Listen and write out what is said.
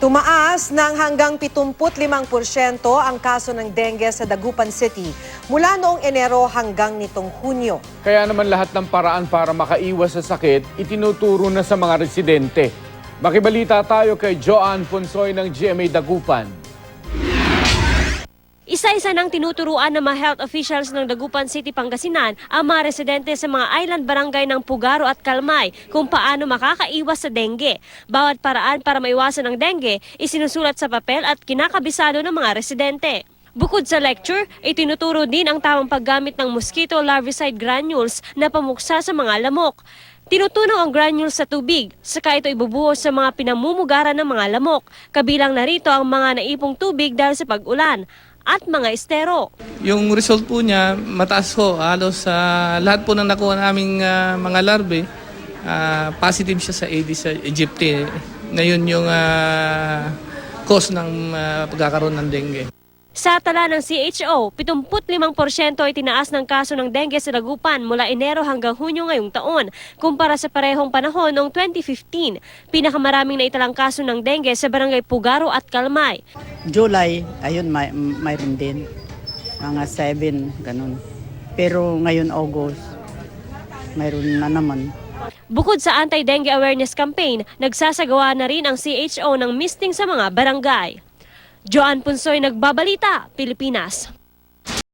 Tumaas ng hanggang 75% ang kaso ng dengue sa Dagupan City mula noong Enero hanggang nitong Hunyo. Kaya naman lahat ng paraan para makaiwas sa sakit, itinuturo na sa mga residente. Makibalita tayo kay Joanne Ponsoy ng GMA Dagupan. Isa-isa nang tinuturuan ng mga health officials ng Dagupan City, Pangasinan ang mga residente sa mga island barangay ng Pugaro at Kalmay kung paano makakaiwas sa dengue. Bawat paraan para maiwasan ang dengue, isinusulat sa papel at kinakabisado ng mga residente. Bukod sa lecture, itinuturo din ang tamang paggamit ng mosquito larvicide granules na pamuksa sa mga lamok. Tinutunaw ang granules sa tubig, saka ito ibubuhos sa mga pinamumugaran ng mga lamok. Kabilang narito ang mga naipong tubig dahil sa pag-ulan at mga estero. Yung result po niya, mataas po. Halos lahat po ng nakuha naming mga larvae, positive siya sa Aedes aegypti. Na yun yung cause ng pagkakaroon ng dengue. Sa tala ng CHO, 75% ay tinaas ng kaso ng dengue sa Dagupan mula Enero hanggang Hunyo ngayong taon, kumpara sa parehong panahon noong 2015. Pinakamaraming naitalang kaso ng dengue sa barangay Pugaro at Kalmay. July, ayun, mayroon din. Mga 7, ganun. Pero ngayon, August, mayroon na naman. Bukod sa anti-dengue awareness campaign, nagsasagawa na rin ang CHO ng misting sa mga barangay. Joanne Ponsoy, Nagbabalita, Pilipinas.